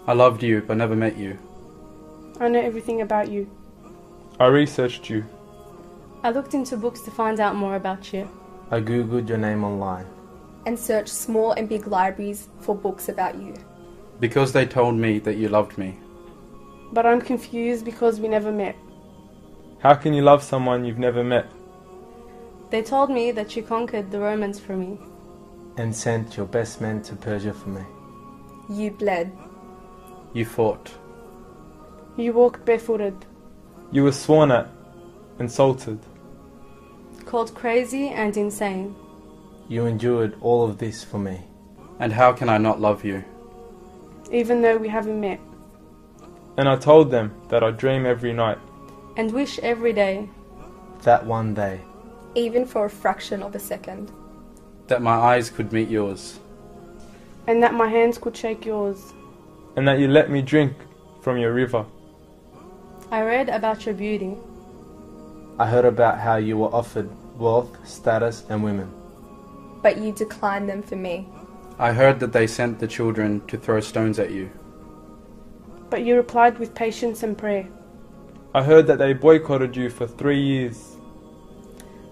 I loved you but never met you. I know everything about you. I researched you. I looked into books to find out more about you. I googled your name online. And searched small and big libraries for books about you. Because they told me that you loved me. But I'm confused because we never met. How can you love someone you've never met? They told me that you conquered the Romans for me. And sent your best men to Persia for me. You bled. You fought. You walked barefooted. You were sworn at, insulted. Called crazy and insane. You endured all of this for me. And how can I not love you? Even though we haven't met. And I told them that I dream every night. And wish every day. That one day. Even for a fraction of a second. That my eyes could meet yours. And that my hands could shake yours. And that you let me drink from your river. I read about your beauty. I heard about how you were offered wealth, status, and women. But you declined them for me. I heard that they sent the children to throw stones at you. But you replied with patience and prayer. I heard that they boycotted you for 3 years.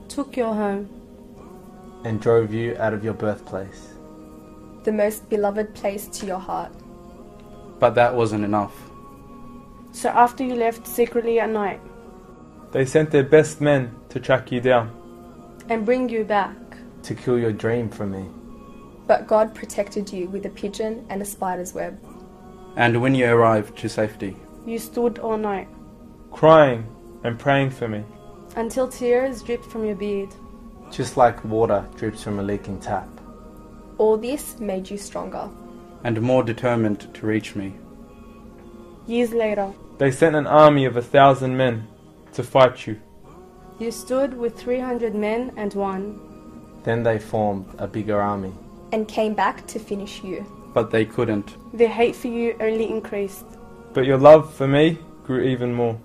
Took your home. And drove you out of your birthplace. The most beloved place to your heart. But that wasn't enough. So after you left secretly at night. They sent their best men to track you down. And bring you back. To kill your dream from me. But God protected you with a pigeon and a spider's web. And when you arrived to safety. You stood all night. Crying and praying for me. Until tears dripped from your beard. Just like water drips from a leaking tap. All this made you stronger. And more determined to reach me. Years later. They sent an army of 1,000 men to fight you. You stood with 300 men and won. Then they formed a bigger army. And came back to finish you. But they couldn't. Their hate for you only increased. But your love for me grew even more.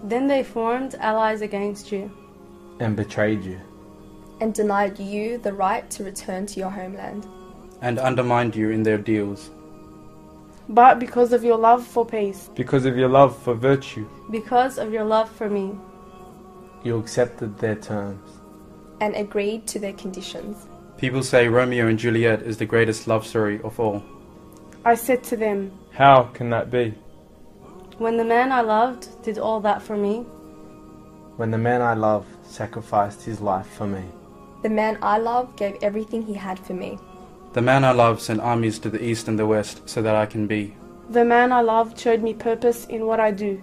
Then they formed allies against you. And betrayed you. And denied you the right to return to your homeland. And undermined you in their deals. But because of your love for peace. Because of your love for virtue. Because of your love for me. You accepted their terms. And agreed to their conditions. People say Romeo and Juliet is the greatest love story of all. I said to them, how can that be? When the man I loved did all that for me. When the man I love sacrificed his life for me. The man I love gave everything he had for me. The man I love sent armies to the east and the west so that I can be. The man I loved showed me purpose in what I do.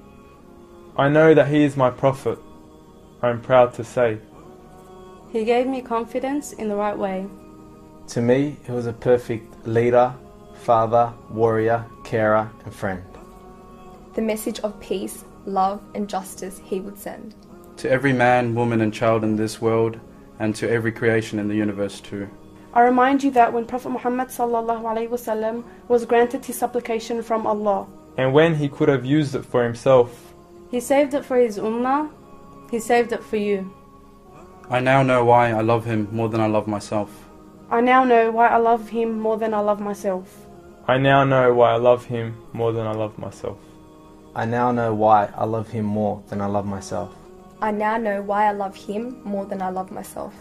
I know that he is my prophet. I am proud to say. He gave me confidence in the right way. To me, he was a perfect leader, father, warrior, carer, and friend. The message of peace, love, and justice he would send. To every man, woman, and child in this world, and to every creation in the universe too. I remind you that when Prophet Muhammad ﷺ was granted his supplication from Allah, and when he could have used it for himself, he saved it for his ummah, he saved it for you. I now know why I love him more than I love myself. I now know why I love him more than I love myself. I now know why I love him more than I love myself. I now know why I love him more than I love myself. I now know why I love him more than I love myself.